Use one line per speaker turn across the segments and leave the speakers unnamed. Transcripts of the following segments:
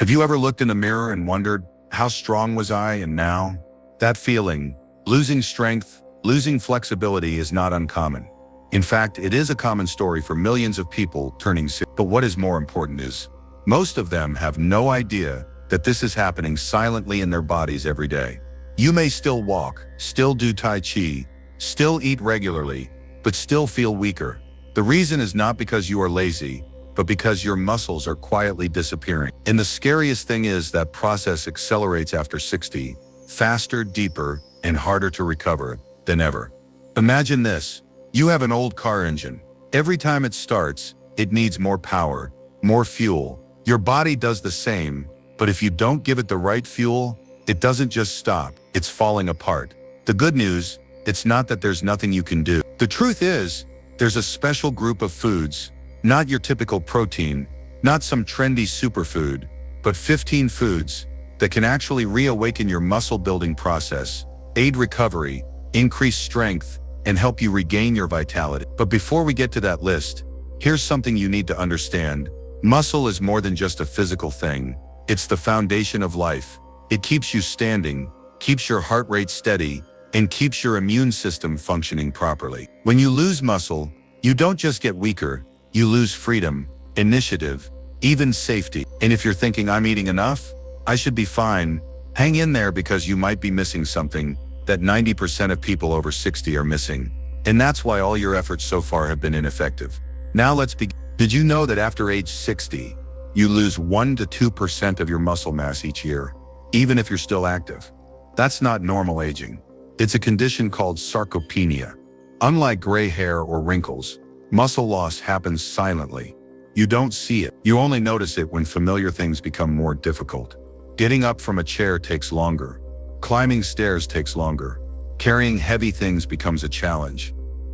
Have you ever looked in the mirror and wondered, how strong was I and now? That feeling, losing strength, losing flexibility, is not uncommon. In fact, it is a common story for millions of people turning 60. But what is more important is, most of them have no idea that this is happening silently in their bodies every day. You may still walk, still do Tai Chi, still eat regularly, but still feel weaker. The reason is not because you are lazy, but because your muscles are quietly disappearing. And the scariest thing is that process accelerates after 60, faster, deeper, and harder to recover than ever. Imagine this. You have an old car engine. Every time it starts, it needs more power, more fuel. Your body does the same, but if you don't give it the right fuel, it doesn't just stop, it's falling apart. The good news, it's not that there's nothing you can do. The truth is, there's a special group of foods, not your typical protein, not some trendy superfood, but 15 foods that can actually reawaken your muscle-building process, aid recovery, increase strength, and help you regain your vitality. But before we get to that list, here's something you need to understand. Muscle is more than just a physical thing. It's the foundation of life. It keeps you standing, keeps your heart rate steady, and keeps your immune system functioning properly. When you lose muscle, you don't just get weaker, you lose freedom, initiative, even safety. And if you're thinking, I'm eating enough, I should be fine, hang in there, because you might be missing something that 90% of people over 60 are missing. And that's why all your efforts so far have been ineffective. Now let's begin. Did you know that after age 60, you lose 1 to 2% of your muscle mass each year, even if you're still active? That's not normal aging. It's a condition called sarcopenia. Unlike gray hair or wrinkles, muscle loss happens silently. You don't see it. You only notice it when familiar things become more difficult. Getting up from a chair takes longer. Climbing stairs takes longer. Carrying heavy things becomes a challenge.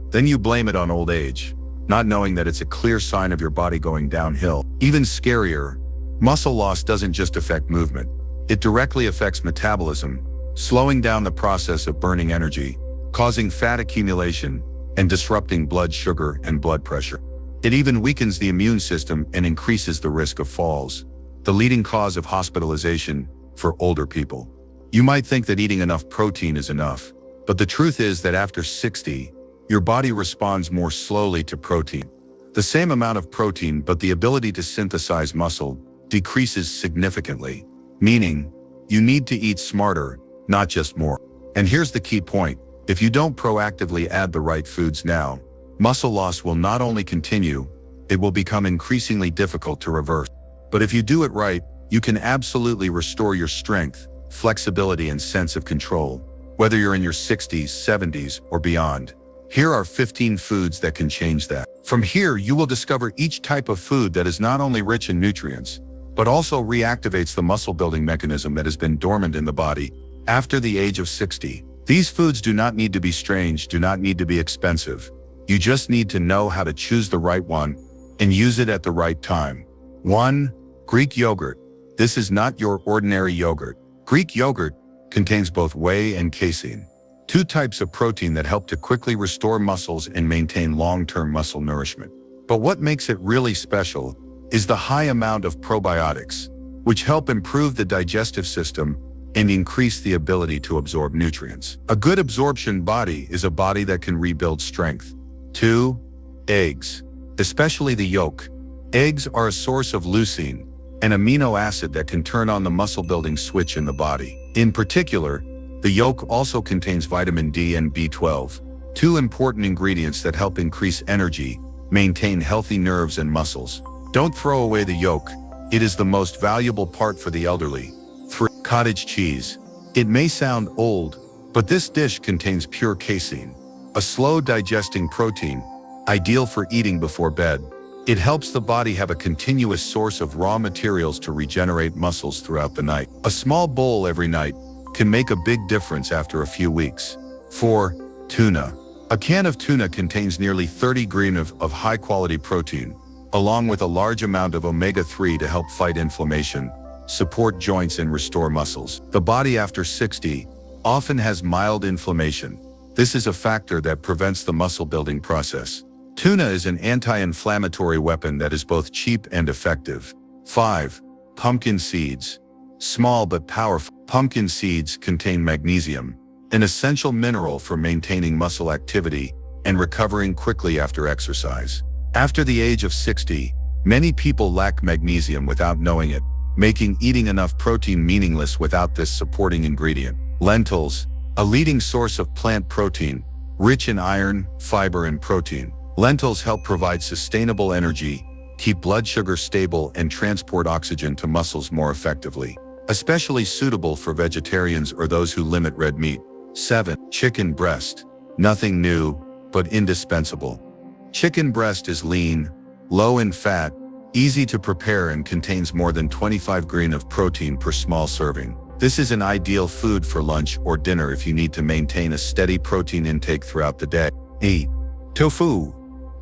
Then you blame it on old age, not knowing that it's a clear sign of your body going downhill. Even scarier, muscle loss doesn't just affect movement. It directly affects metabolism, slowing down the process of burning energy, causing fat accumulation, and disrupting blood sugar and blood pressure. It even weakens the immune system and increases the risk of falls, the leading cause of hospitalization for older people. You might think that eating enough protein is enough, but the truth is that after 60, your body responds more slowly to protein. The same amount of protein, but the ability to synthesize muscle decreases significantly, meaning you need to eat smarter, not just more. And here's the key point. If you don't proactively add the right foods now, muscle loss will not only continue, it will become increasingly difficult to reverse. But if you do it right, you can absolutely restore your strength, flexibility, and sense of control, whether you're in your 60s, 70s, or beyond. Here are 15 foods that can change that. From here, you will discover each type of food that is not only rich in nutrients, but also reactivates the muscle-building mechanism that has been dormant in the body after the age of 60. These foods do not need to be strange, do not need to be expensive. You just need to know how to choose the right one and use it at the right time. 1. Greek yogurt. This is not your ordinary yogurt. Greek yogurt contains both whey and casein, two types of protein that help to quickly restore muscles and maintain long-term muscle nourishment. But what makes it really special is the high amount of probiotics, which help improve the digestive system and increase the ability to absorb nutrients. A good absorption body is a body that can rebuild strength. 2. Eggs, especially the yolk. Eggs are a source of leucine, an amino acid that can turn on the muscle-building switch in the body. In particular, the yolk also contains vitamin D and B12, two important ingredients that help increase energy, maintain healthy nerves and muscles. Don't throw away the yolk. It is the most valuable part for the elderly. 3. Cottage cheese. It may sound old, but this dish contains pure casein, a slow-digesting protein, ideal for eating before bed. It helps the body have a continuous source of raw materials to regenerate muscles throughout the night. A small bowl every night can make a big difference after a few weeks. 4. Tuna. A can of tuna contains nearly 30 grams of high-quality protein, along with a large amount of omega-3 to help fight inflammation, support joints, and restore muscles. The body after 60 often has mild inflammation. This is a factor that prevents the muscle-building process. Tuna is an anti-inflammatory weapon that is both cheap and effective. 5. Pumpkin seeds. Small but powerful. Pumpkin seeds contain magnesium, an essential mineral for maintaining muscle activity and recovering quickly after exercise. After the age of 60, many people lack magnesium without knowing it, making eating enough protein meaningless without this supporting ingredient. Lentils, a leading source of plant protein, rich in iron, fiber, and protein. Lentils help provide sustainable energy, keep blood sugar stable, and transport oxygen to muscles more effectively. Especially suitable for vegetarians or those who limit red meat. 7. Chicken breast. Nothing new, but indispensable. Chicken breast is lean, low in fat, easy to prepare, and contains more than 25 grams of protein per small serving. This is an ideal food for lunch or dinner if you need to maintain a steady protein intake throughout the day. 8. Tofu.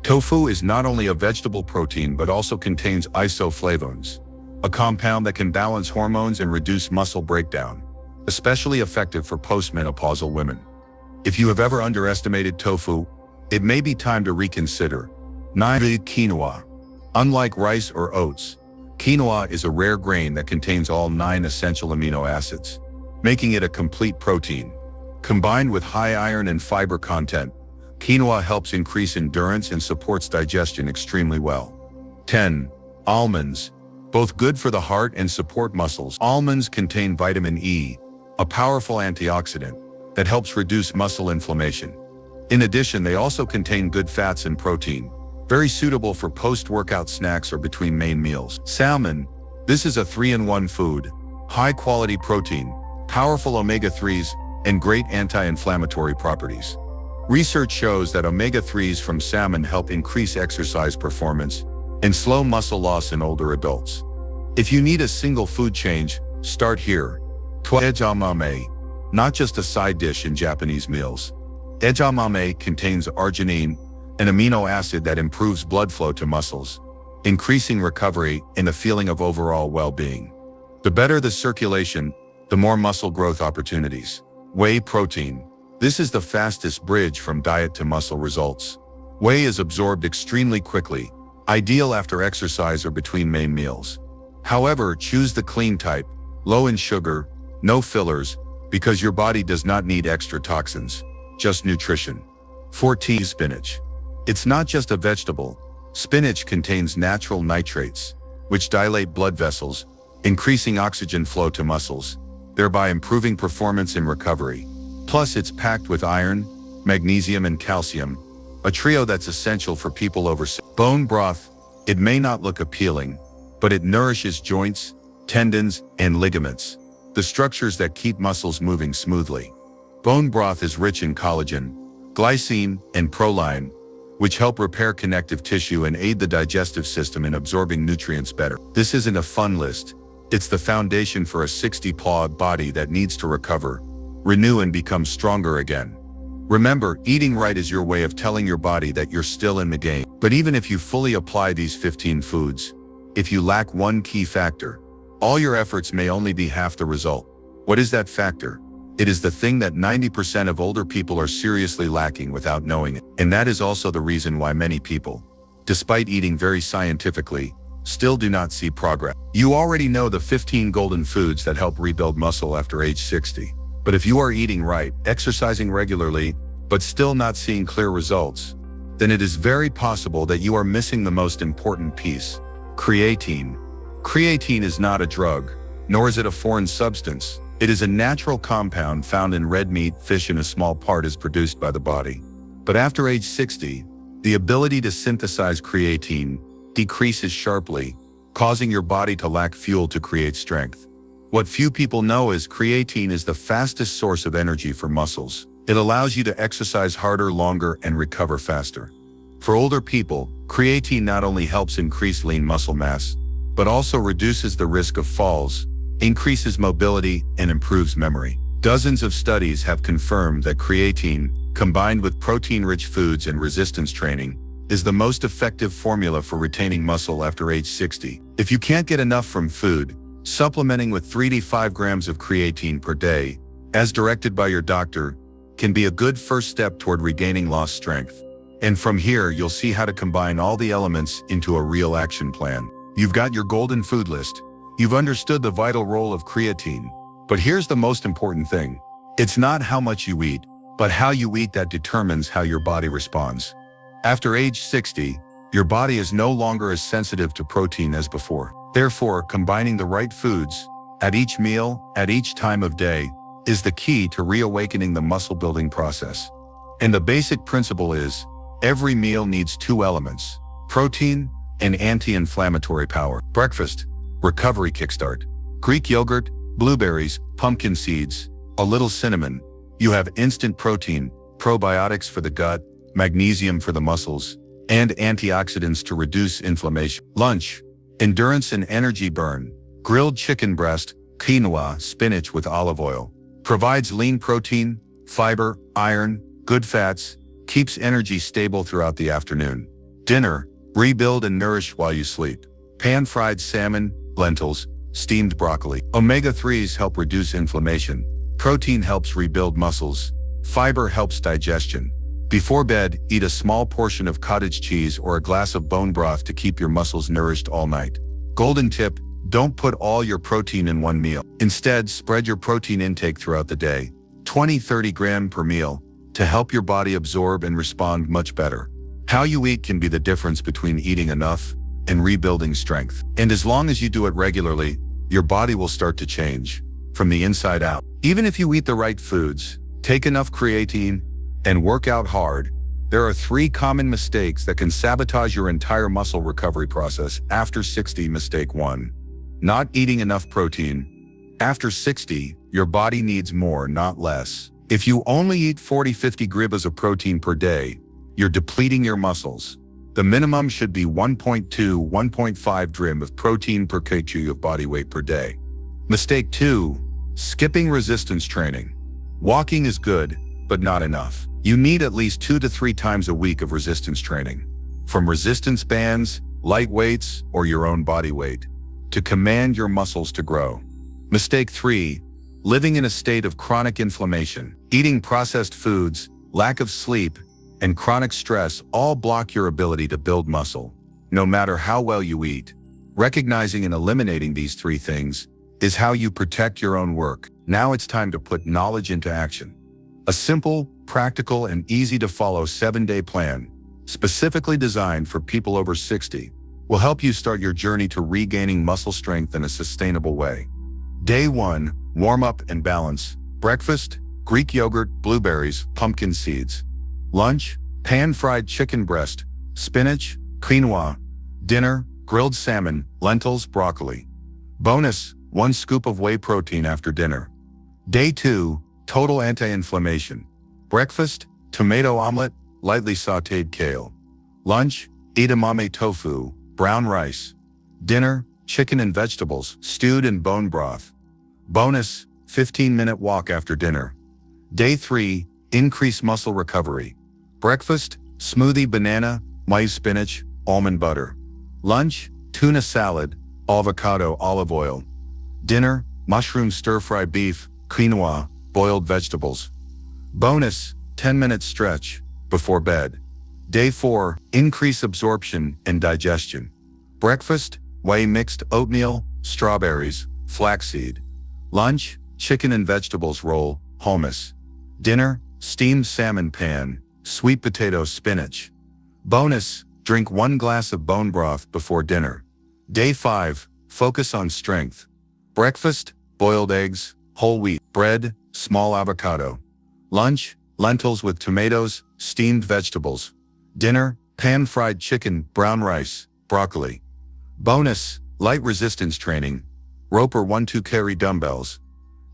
Tofu is not only a vegetable protein but also contains isoflavones, a compound that can balance hormones and reduce muscle breakdown, especially effective for postmenopausal women. If you have ever underestimated tofu, it may be time to reconsider. 9. Quinoa. Unlike rice or oats, quinoa is a rare grain that contains all 9 essential amino acids, making it a complete protein. Combined with high iron and fiber content, quinoa helps increase endurance and supports digestion extremely well. 10. Almonds. Both good for the heart and support muscles. Almonds contain vitamin E, a powerful antioxidant that helps reduce muscle inflammation. In addition, they also contain good fats and protein, very suitable for post-workout snacks or between main meals. Salmon. This is a 3-in-1 food, high-quality protein, powerful omega-3s, and great anti-inflammatory properties. Research shows that omega-3s from salmon help increase exercise performance and slow muscle loss in older adults. If you need a single food change, start here. 12. Edamame. Not just a side dish in Japanese meals. Edamame contains arginine, an amino acid that improves blood flow to muscles, increasing recovery and a feeling of overall well-being. The better the circulation, the more muscle growth opportunities. Whey protein. This is the fastest bridge from diet to muscle results. Whey is absorbed extremely quickly, ideal after exercise or between main meals. However, choose the clean type, low in sugar, no fillers, because your body does not need extra toxins, just nutrition. 14. Spinach. It's not just a vegetable. Spinach contains natural nitrates, which dilate blood vessels, increasing oxygen flow to muscles, thereby improving performance and recovery. Plus, it's packed with iron, magnesium, and calcium, a trio that's essential for people over 60. Bone broth. It may not look appealing, but it nourishes joints, tendons, and ligaments, the structures that keep muscles moving smoothly. Bone broth is rich in collagen, glycine, and proline, which help repair connective tissue and aid the digestive system in absorbing nutrients better. This isn't a fun list. It's the foundation for a 60-pound body that needs to recover, renew, and become stronger again. Remember, eating right is your way of telling your body that you're still in the game. But even if you fully apply these 15 foods, if you lack one key factor, all your efforts may only be half the result. What is that factor? It is the thing that 90% of older people are seriously lacking without knowing it. And that is also the reason why many people, despite eating very scientifically, still do not see progress. You already know the 15 golden foods that help rebuild muscle after age 60. But if you are eating right, exercising regularly, but still not seeing clear results, then it is very possible that you are missing the most important piece: creatine. Creatine is not a drug, nor is it a foreign substance. It is a natural compound found in red meat, fish, and a small part is produced by the body. But after age 60, the ability to synthesize creatine decreases sharply, causing your body to lack fuel to create strength. What few people know is creatine is the fastest source of energy for muscles. It allows you to exercise harder, longer, and recover faster. For older people, creatine not only helps increase lean muscle mass, but also reduces the risk of falls, increases mobility, and improves memory. Dozens of studies have confirmed that creatine, combined with protein-rich foods and resistance training, is the most effective formula for retaining muscle after age 60. If you can't get enough from food, supplementing with 3 to 5 grams of creatine per day, as directed by your doctor, can be a good first step toward regaining lost strength. And from here, you'll see how to combine all the elements into a real action plan. You've got your golden food list. You've understood the vital role of creatine. But here's the most important thing. It's not how much you eat, but how you eat that determines how your body responds. After age 60, your body is no longer as sensitive to protein as before. Therefore, combining the right foods at each meal, at each time of day, is the key to reawakening the muscle-building process. And the basic principle is, every meal needs two elements: protein and anti-inflammatory power. Breakfast, recovery kickstart. Greek yogurt, blueberries, pumpkin seeds, a little cinnamon. You have instant protein, probiotics for the gut, magnesium for the muscles, and antioxidants to reduce inflammation. Lunch, endurance and energy burn. Grilled chicken breast, quinoa, spinach with olive oil. Provides lean protein, fiber, iron, good fats, keeps energy stable throughout the afternoon. Dinner, rebuild and nourish while you sleep. Pan-fried salmon, lentils, steamed broccoli. Omega-3s help reduce inflammation. Protein helps rebuild muscles. Fiber helps digestion. Before bed, eat a small portion of cottage cheese or a glass of bone broth to keep your muscles nourished all night. Golden tip, don't put all your protein in one meal. Instead, spread your protein intake throughout the day, 20-30 grams per meal, to help your body absorb and respond much better. How you eat can be the difference between eating enough and rebuilding strength. And as long as you do it regularly, your body will start to change from the inside out. Even if you eat the right foods, take enough creatine, and work out hard, there are 3 common mistakes that can sabotage your entire muscle recovery process after 60. Mistake 1. Not eating enough protein. After 60, your body needs more, not less. If you only eat 40-50 grams of protein per day, you're depleting your muscles. The minimum should be 1.2-1.5 grams of protein per kg of body weight per day. Mistake 2. Skipping resistance training. Walking is good, but not enough. You need at least 2 to 3 times a week of resistance training. From resistance bands, light weights, or your own body weight, to command your muscles to grow. Mistake 3. Living in a state of chronic inflammation. Eating processed foods, lack of sleep, and chronic stress all block your ability to build muscle, no matter how well you eat. Recognizing and eliminating these 3 things is how you protect your own work. Now it's time to put knowledge into action. A simple, practical, and easy-to-follow 7-day plan, specifically designed for people over 60, will help you start your journey to regaining muscle strength in a sustainable way. Day 1, warm up and balance. Breakfast, Greek yogurt, blueberries, pumpkin seeds. Lunch, pan-fried chicken breast, spinach, quinoa. Dinner, grilled salmon, lentils, broccoli. Bonus, 1 scoop of whey protein after dinner. Day 2, total anti-inflammation. Breakfast, tomato omelet, lightly sautéed kale. Lunch, edamame tofu, brown rice. Dinner, chicken and vegetables, stewed in bone broth. Bonus, 15-minute walk after dinner. Day 3, increase muscle recovery. Breakfast, smoothie banana, maize spinach, almond butter. Lunch, tuna salad, avocado olive oil. Dinner, mushroom stir-fry beef, quinoa, boiled vegetables. Bonus, 10-minute stretch before bed. Day 4, increase absorption and digestion. Breakfast, whey mixed oatmeal, strawberries, flaxseed. Lunch, chicken and vegetables roll, hummus. Dinner, steamed salmon pan, sweet potato spinach. Bonus, drink 1 glass of bone broth before dinner. Day 5, focus on strength. Breakfast, boiled eggs, whole wheat bread, small avocado. Lunch, lentils with tomatoes, steamed vegetables. Dinner, pan-fried chicken, brown rice, broccoli. Bonus, light resistance training, rope or 1-2 carry dumbbells.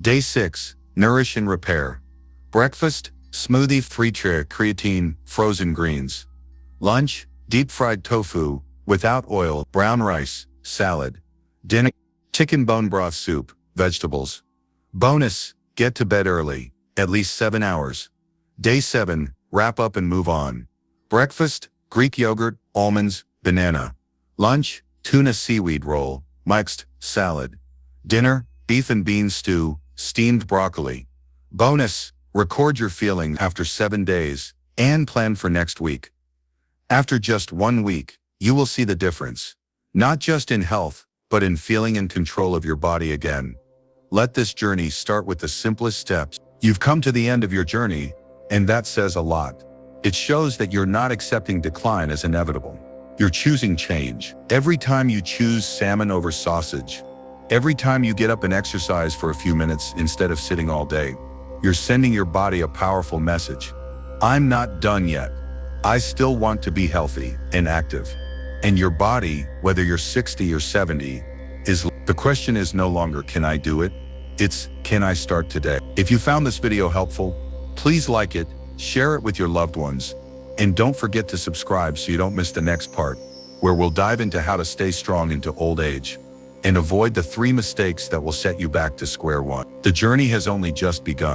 Day 6, nourish and repair. Breakfast, smoothie, 3 creatine, frozen greens. Lunch, deep-fried tofu, without oil, brown rice, salad. Dinner, chicken bone broth soup, vegetables. Bonus, get to bed early, at least 7 hours. Day 7, wrap up and move on. Breakfast, Greek yogurt, almonds, banana. Lunch, tuna seaweed roll, mixed, salad. Dinner, beef and bean stew, steamed broccoli. Bonus, record your feelings after 7 days and plan for next week. After just 1 week, you will see the difference, not just in health, but in feeling in control of your body again. Let this journey start with the simplest steps. You've come to the end of your journey, and that says a lot. It shows that you're not accepting decline as inevitable. You're choosing change. Every time you choose salmon over sausage, every time you get up and exercise for a few minutes instead of sitting all day, you're sending your body a powerful message. I'm not done yet. I still want to be healthy and active. And your body, whether you're 60 or 70, the question is no longer, can I do it? It's, can I start today? If you found this video helpful, please like it, share it with your loved ones, and don't forget to subscribe so you don't miss the next part, where we'll dive into how to stay strong into old age and avoid the 3 mistakes that will set you back to square one. The journey has only just begun.